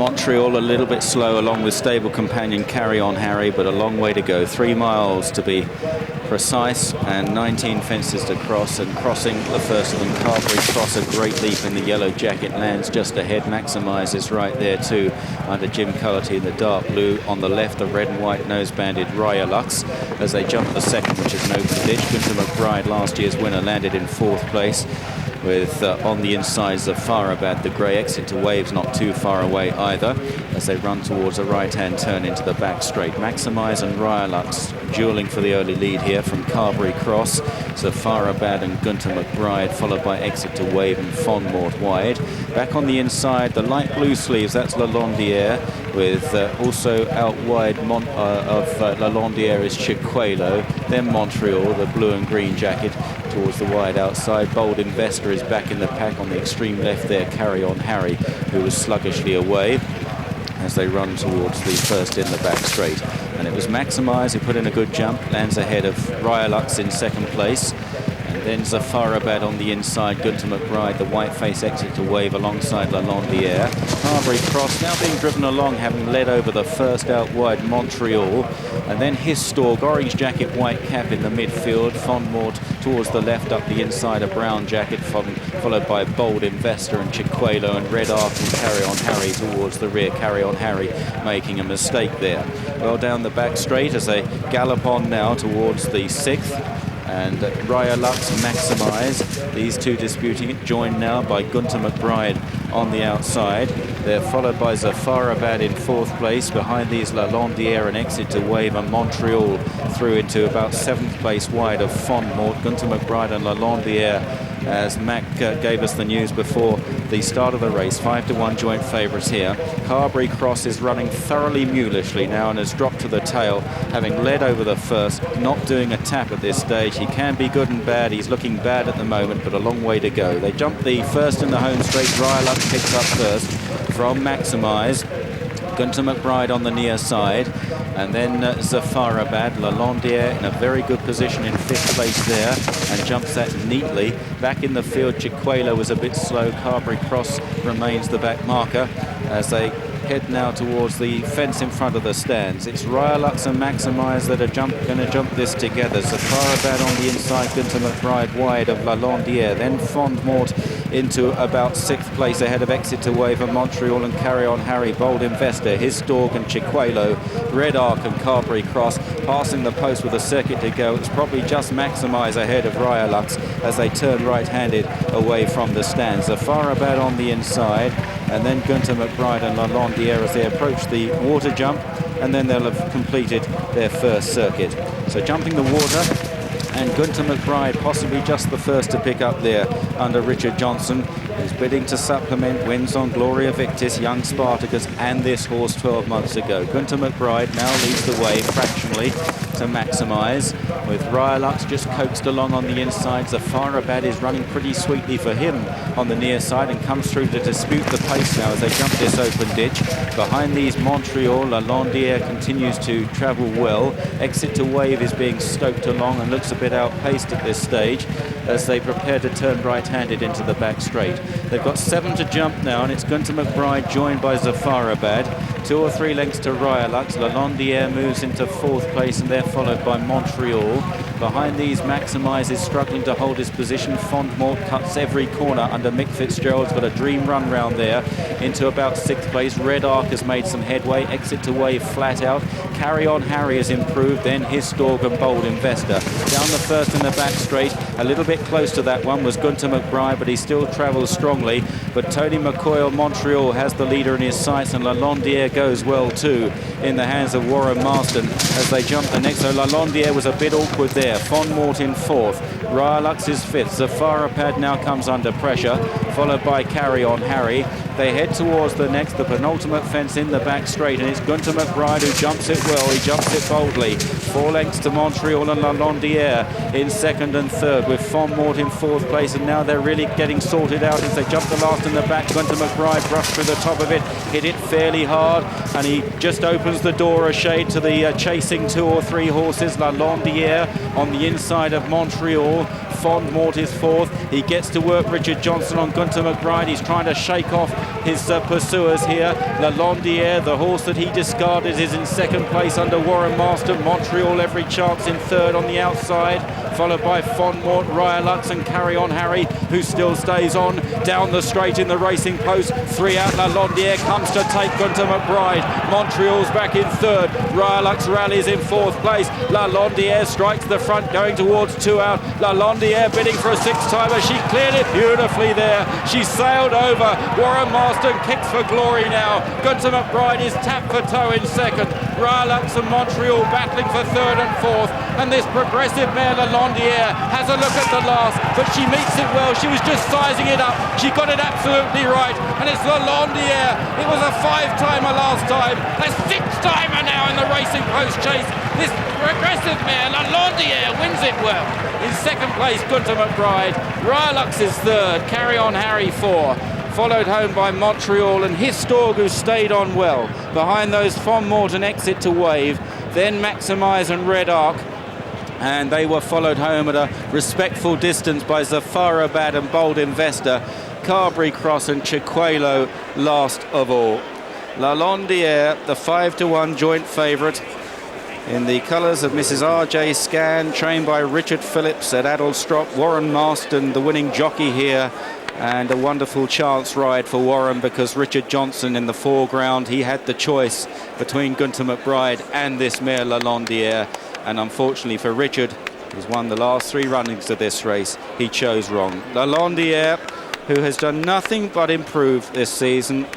Montreal a little bit slow along with stable companion Carry On Harry, but a long way to go. 3 miles to be precise and 19 fences to cross, and crossing the first of them, Carberry Cross, a great leap in the yellow jacket, lands just ahead. Maximises right there too under Jim Cullity in the dark blue. On the left, the red and white nose-banded Ryalux as they jump the second, which is an open ditch. Gunter Mcbride, last year's winner, landed in 4th place. With on the inside Zafarabad, the grey. Exit to Waves not too far away either as they run towards a right-hand turn into the back straight. Maximise and Ryalux duelling for the early lead here from Carberry Cross. Zafarabad and Gunter Mcbride, followed by Exit to Wave and Fondmort wide. Back on the inside, the light blue sleeves, that's Landiere, with also out wide of Landiere is Chiquelo, then Montreal, the blue and green jacket towards the wide outside. Bold Investor is back in the pack on the extreme left there. Carry On Harry, who was sluggishly away as they run towards the first in the back straight. And it was Maximise who put in a good jump, lands ahead of Ryalux in 2nd place. And then Zafarabad on the inside, Gunter Mcbride, the white face Exit to Wave alongside Landiere. Carberry Cross now being driven along, having led over the first out wide Montreal. And then Historg, orange jacket, white cap in the midfield. Fondmort towards the left up the inside, a brown jacket, followed by Bold Investor and Chiquelo, and Red Arc and Carry On Harry towards the rear. Carry On Harry making a mistake there. Well down the back straight as they gallop on now towards the 6th. And Ryalux, Maximise, these two disputing it, joined now by Gunter Mcbride on the outside. They're followed by Zafarabad in 4th place. Behind these, Landiere and Exit to Wave, and Montreal through into about 7th place wide of Fondmort. Gunter Mcbride and Landiere, as Mac gave us the news before the start of the race, 5-1 joint favourites here. Carberry Cross is running thoroughly mulishly now and has dropped to the tail, having led over the first, not doing a tap at this stage. He can be good and bad. He's looking bad at the moment, but a long way to go. They jump the first in the home straight. Ryalux picks up first from Maximise. Gunter Mcbride on the near side, and then Zafarabad. Landiere in a very good position in 5th place there and jumps that neatly. Back in the field, Chiquelo was a bit slow. Carberry Cross remains the back marker as they head now towards the fence in front of the stands. It's Ryalux and Maximise that are going to jump this together. Zafarabad on the inside, Gunter Mcbride wide of Landiere, then Fondmort into about 6th place ahead of Exit to Wave and Montreal, and Carry On Harry, Bold Investor, Historg and Chiquelo, Red Arc and Carberry Cross passing the post with a circuit to go. It's probably just Maximise ahead of Ryalux as they turn right-handed away from the stands. Zafarabad on the inside, and then Gunter Mcbride and Landiere as they approach the water jump, and then they'll have completed their first circuit. So jumping the water, and Gunter Mcbride possibly just the first to pick up there under Richard Johnson, who's bidding to supplement wins on Gloria Victis, Young Spartacus, and this horse 12 months ago. Gunter Mcbride now leads the way fractionally to Maximise, with Ryalux just coaxed along on the inside. Zafarabad is running pretty sweetly for him on the near side and comes through to dispute the pace now as they jump this open ditch. Behind these, Montreal, Landiere continues to travel well. Exit to Wave is being stoked along and looks a bit outpaced at this stage as they prepare to turn right-handed into the back straight. They've got 7 to jump now, and it's Gunter Mcbride joined by Zafarabad. 2 or 3 lengths to Ryalux. Landiere moves into 4th place, and they're followed by Montreal. Behind these, Maximise is struggling to hold his position. Fondmort cuts every corner under Mick Fitzgerald's got a dream run round there into about 6th place. Red Arc has made some headway. Exit to Wave flat out. Carry On Harry has improved, then Historg and Bold Investor. Down the first in the back straight, a little bit close to that one was Gunter Mcbride, but he still travels strongly. But Tony McCoy of Montreal has the leader in his sights, and Landiere goes well too in the hands of Warren Marston as they jump the next. So Landiere was a bit awkward there. Fondmort in 4th, Ryalux is 5th. Zafarabad now comes under pressure, followed by Carry On Harry. They head towards the penultimate fence in the back straight, and it's Gunter Mcbride who jumps it well. He jumps it boldly. 4 lengths to Montreal and Landiere in 2nd and 3rd, with Fondmort in 4th place, and now they're really getting sorted out as they jump the last in the back. Gunter Mcbride brushed through the top of it, hit it fairly hard, and he just opens the door a shade to the chasing 2 or 3 horses. Landiere on the inside of Montreal. Fondmort is fourth. He gets to work Richard Johnson on Gunter Mcbride. He's trying to shake off his pursuers here. Landiere, the horse that he discarded, is in second place under Warren Marston. Montreal every chance in third on the outside, followed by Fondmort, Ryalux and Carry On Harry, who still stays on down the straight in the racing post. 3 out, Landiere comes to take Gunter Mcbride. Montreal's back in third. Ryalux rallies in fourth place. Landiere strikes the front going towards 2 out. Landiere bidding for a 6-timer. She cleared it beautifully there. She sailed over. Warren Marston kicks for glory now. Gunter Mcbride is tap for toe in second. Ryalux and Montreal battling for third and fourth. And this progressive mare Landiere has a look at the last, but she meets it well. She was just sizing it up. She got it absolutely right. And it's Landiere. It was a 5-timer last time. A 6-timer now in the racing post chase. This progressive mare Landiere wins it well. In second place, Gunter Mcbride. Ryalux is third. Carry On Harry 4. Followed home by Montreal and Historg, who stayed on well. Behind those, Fondmort and Exit to Wave. Then Maximize and Red Arc. And they were followed home at a respectful distance by Zafarabad and Bold Investor. Carberry Cross and Chiquelo last of all. Landiere, the 5-1 joint favourite, in the colours of Mrs. R.J. Scan, trained by Richard Phillips at Addlestrop. Warren Marston, the winning jockey here, and a wonderful chance ride for Warren because Richard Johnson in the foreground. He had the choice between Gunter Mcbride and this mare Landiere, and unfortunately for Richard, who's won the last 3 runnings of this race, he chose wrong. Landiere, who has done nothing but improve this season.